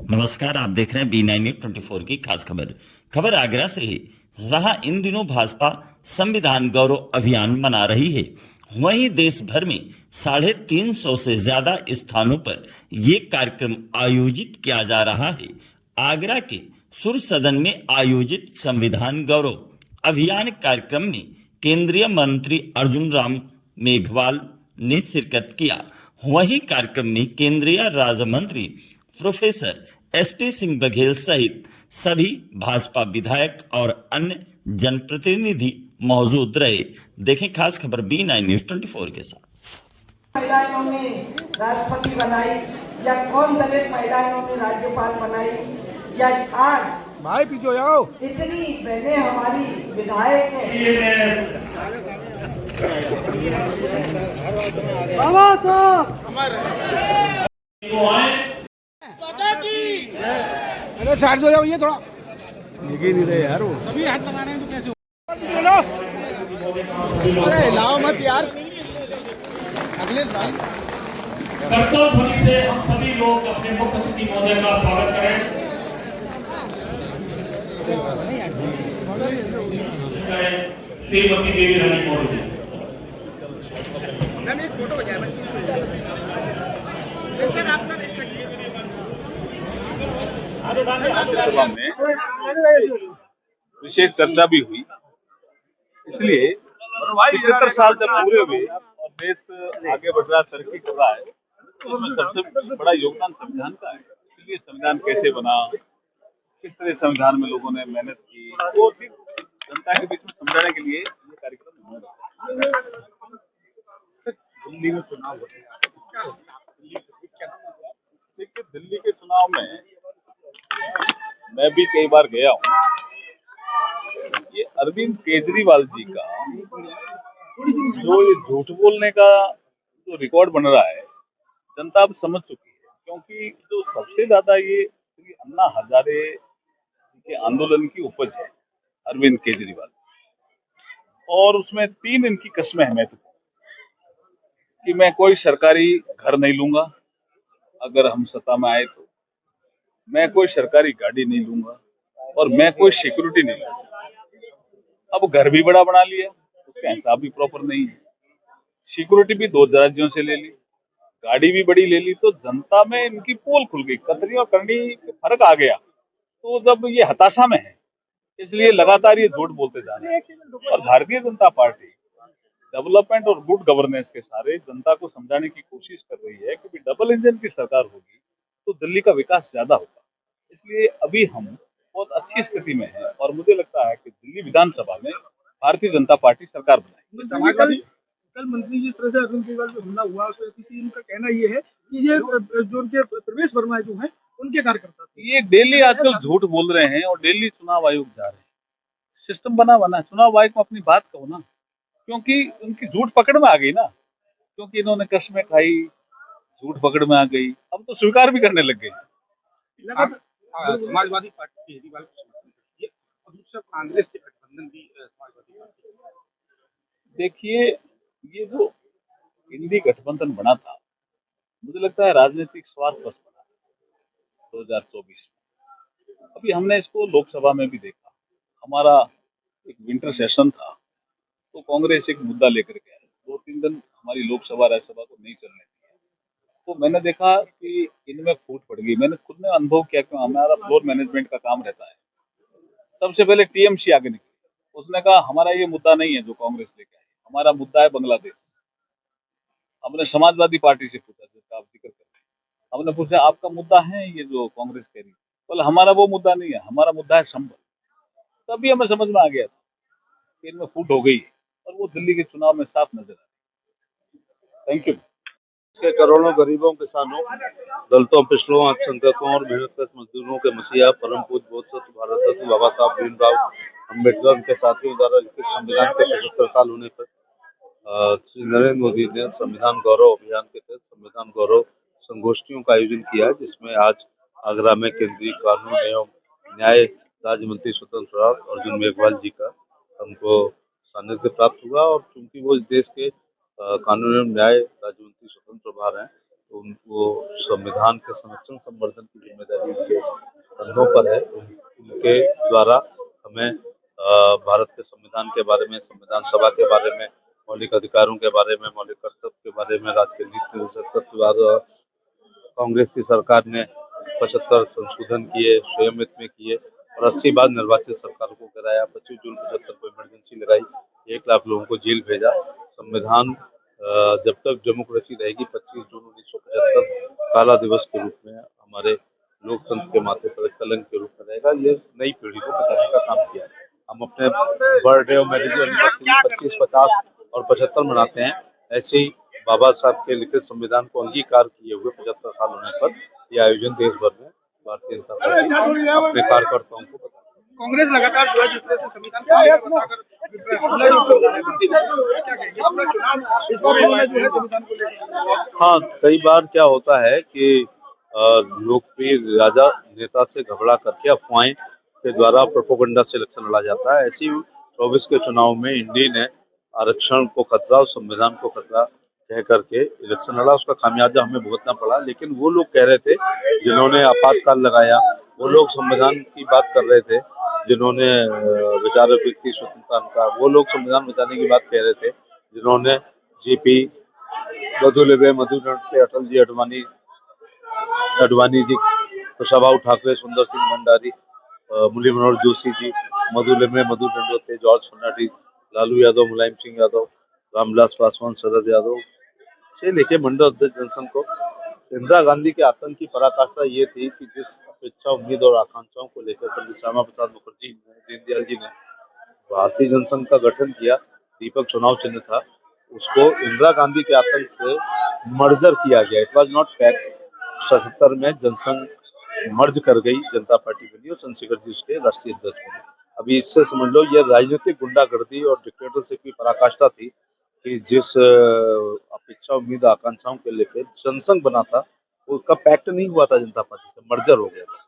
नमस्कार, आप देख रहे हैं B9 News 24 की खास खबर आगरा से है। जहां इन दिनों भाजपा संविधान गौरव अभियान मना रही है, वहीं देश भर में 350 से ज्यादा स्थानों पर ये कार्यक्रम आयोजित किया जा रहा है। आगरा के सुर सदन में आयोजित संविधान गौरव अभियान कार्यक्रम में केंद्रीय मंत्री अर्जुन राम मेघवाल ने शिरकत किया। वहीं कार्यक्रम में केंद्रीय राज्य मंत्री प्रोफेसर SP सिंह बघेल सहित सभी भाजपा विधायक और अन्य जनप्रतिनिधि मौजूद रहे। देखें खास खबर B9 News 24 के साथ। महिलाओं ने राष्ट्रपति बनाई या कौन दलित महिलाओं ने राज्यपाल बनाई या आज भाई पीछे जाओ, इतनी बहनें हमारी विधायक हैं। बाबा साहब अरे साइड हो जाओ, ये थोड़ा निक ही नहीं रहे यार। वो अभी हाथ लगा रहे हैं तो कैसे बोलो? अरे हिलाओ मत यार। अगले भाई कर्तव्य ध्वनि से हम सभी लोग अपने मुख्य सचिव महोदय का स्वागत करें। श्रीमती देवी रानी मौर्य जी। मैम एक फोटो हो जाए सर, आप सर एक सेकंड। विशेष चर्चा भी हुई, इसलिए 75 साल जब पूरे हुए और देश आगे बढ़ रहा, तरक्की कर रहा है, तो उसमें सबसे बड़ा योगदान संविधान का है। इसलिए संविधान कैसे बना, किस तरह संविधान में लोगों ने मेहनत की, वो चीज जनता के बीच में समझाने के लिए ये कार्यक्रम होना है। दिल्ली में चुनाव हो रहे हैं। देखिए, दिल्ली के चुनाव में मैं भी कई बार गया हूँ। ये अरविंद केजरीवाल जी का जो ये झूठ बोलने का जो रिकॉर्ड बन रहा है, जनता अब समझ चुकी है। क्योंकि जो सबसे ज्यादा ये श्री अन्ना हजारे के आंदोलन की उपज है अरविंद केजरीवाल, और उसमें 3 इनकी कस्में हैं महत्वपूर्ण कि मैं कोई सरकारी घर नहीं लूंगा अगर हम सत्ता में आए तो, मैं कोई सरकारी गाड़ी नहीं लूंगा, और मैं कोई सिक्योरिटी नहीं लूंगा। अब घर भी बड़ा बना लिया, उसका हिसाब भी प्रॉपर नहीं है। सिक्योरिटी भी 2 राज्यों से ले ली, गाड़ी भी बड़ी ले ली, तो जनता में इनकी पोल खुल गई, कतरी और करनी का फर्क आ गया। तो जब ये हताशा में है, इसलिए लगातार ये झूठ बोलते जा रहे हैं। और भारतीय जनता पार्टी डेवलपमेंट और गुड गवर्नेंस के सारे जनता को समझाने की कोशिश कर रही है कि डबल इंजन की सरकार होगी तो दिल्ली का विकास ज्यादा होगा। इसलिए अभी हम बहुत अच्छी स्थिति में हैं, और मुझे लगता है कि दिल्ली विधानसभा में भारतीय जनता पार्टी सरकार बनाएगी। समाजवादी कल मंत्री जिस तरह से अरविंद केजरीवाल पे हमला हुआ, उसमें किसी इनका कहना ये है कि ये जो उनके प्रवेश वर्मा जो है उनके कार्यकर्ता थे। ये डेली आजकल झूठ बोल रहे हैं और डेली चुनाव आयोग जा रहे हैं। सिस्टम बना चुनाव आयोग को अपनी बात कहो ना, क्योंकि उनकी झूठ पकड़ में आ गई ना, क्योंकि इन्होंने कस्में खाई, झूठ पकड़ में आ गई, अब तो स्वीकार भी करने लग गए। समाजवादी पार्टी केजरीवाल को समर्थन करती है और दूसरा कांग्रेस से गठबंधन भी समाजवादी पार्टी। देखिए, ये जो इंडी गठबंधन बना था, मुझे लगता है राजनीतिक स्वार्थ बस बना 2024 में। अभी हमने इसको लोकसभा में भी देखा। हमारा एक विंटर सेशन था, तो कांग्रेस एक मुद्दा लेकर के आई, 2-3 दिन हमारी लोकसभा राज्यसभा को नहीं चलने दिया। तो मैंने देखा कि इनमें फूट पड़ गई। मैंने खुद ने अनुभव किया कि हमारा फ्लोर मैनेजमेंट का काम रहता है। सबसे पहले TMC आगे निकली, उसने कहा हमारा ये मुद्दा नहीं है जो कांग्रेस लेके आई, हमारा मुद्दा है बांग्लादेश। हमने समाजवादी पार्टी से पूछा, जिसका आप जिक्र कर रहे हैं, हमने पूछा आपका मुद्दा है ये जो कांग्रेस कह रही है? बोले हमारा वो मुद्दा नहीं है, हमारा मुद्दा है संबल। तभी हमें समझ में आ गया था कि इनमें फूट हो गई है, और वो दिल्ली के चुनाव में साफ नजर आ रही। Thank you. के करोड़ों गरीबों, किसानों, दलितों, पिछड़ों, अल्पसंख्यकों और मेहनत मजदूरों के मसीहा परम पूज्य बोधिसत्व भारत रत्न बाबा साहब भीमराव अम्बेडकर उनके साथियों द्वारा लिखित संविधान के 75 साल होने पर श्री नरेंद्र मोदी ने संविधान गौरव अभियान के तहत संविधान गौरव संगोष्ठियों का आयोजन किया, जिसमें आज आगरा में केंद्रीय कानून एवं न्याय राज्य मंत्री स्वतंत्र प्रभार अर्जुन मेघवाल जी का हमको सानिध्य प्राप्त हुआ। और चूंकि वो इस देश के कानून एवं न्याय राज्य मंत्री स्वतंत्र प्रभार हैं, तो उनको संविधान के संरक्षण संवर्धन की जिम्मेदारी उनके कंधों पर है। उनके द्वारा हमें भारत के संविधान के बारे में, संविधान सभा के बारे में, मौलिक अधिकारों के बारे में, मौलिक कर्तव्य के बारे में, राज्य के नीति निर्देशक तत्व द्वारा कांग्रेस की सरकार ने 75 संशोधन किए, संयमित में किए और 80 बार निर्वाचित सरकारों को गिराया। 25 जून 75 को इमरजेंसी लगाई, 1 लाख लोगों को जेल भेजा। संविधान जब तक डेमोक्रेसी रहेगी 25 जून 1975 काला दिवस के रूप में हमारे लोकतंत्र के माथे पर कलंक के रूप में रहेगा। ये नई पीढ़ी को बताने का काम किया है। हम अपने बर्थडे और मैरिज एनिवर्सरी 25, 50 और 75 मनाते हैं। ऐसे ही बाबा साहब के लिखित संविधान को अंगीकार किए हुए 75 साल होने पर यह आयोजन देश भर में भारतीय जनता पार्टी अपने कार्यकर्ताओं को बताया। कांग्रेस लगातार जो है जिस तरह से संविधान को बताकर हाँ, कई बार क्या होता है कि लोकप्रिय राजा नेता से घबरा करके अफवाहें के द्वारा प्रोपोगंडा से इलेक्शन लड़ा जाता है। ऐसे ही 24 के चुनाव में इंडी ने आरक्षण को खतरा और संविधान को खतरा कह करके इलेक्शन लड़ा, उसका खामियाजा हमें भुगतना पड़ा। लेकिन वो लोग कह रहे थे जिन्होंने आपातकाल लगाया, वो लोग संविधान की बात कर रहे थे जिन्होंने विचार व्यक्ति स्वतंत्रता का, वो लोग संविधान बचाने की बात कह रहे थे जिन्होंने जेपी, मधु नड़ते, अटल जी, अडवाणी जी, कुशाभाऊ ठाकरे, सुंदर सिंह भंडारी, मुरली मनोहर जोशी जी, मधु दंडोते, जॉर्ज फर्नांडिस, लालू यादव, मुलायम सिंह यादव, रामविलास पासवान, शरद यादव से लेके मंडल अध्यक्ष जनसंघ को। इंदिरा गांधी के आतंक की पराकाष्ठा ये थी कि जिस अपेक्षा, उम्मीद और आकांक्षाओं को लेकर पंडित श्यामा प्रसाद मुखर्जी ने, दीनदयाल जी ने भारतीय जनसंघ का गठन किया, दीपक चुनाव चिन्ह था, उसको इंदिरा गांधी के आतंक से मर्जर किया गया। It was not fact. 77 में जनसंघ मर्ज कर गई, जनता पार्टी बनी और चंद्रशेखर जी उसके राष्ट्रीय अध्यक्ष बने। अभी इससे समझ लो ये राजनीतिक गुंडागर्दी और डिक्टेटरशिप की पराकाष्ठा थी कि जिस अपेक्षा, उम्मीद, आकांक्षाओं के लेकर जनसंघ बना था, उसका पैक्ट नहीं हुआ था जनता पार्टी से, मर्जर हो गया था।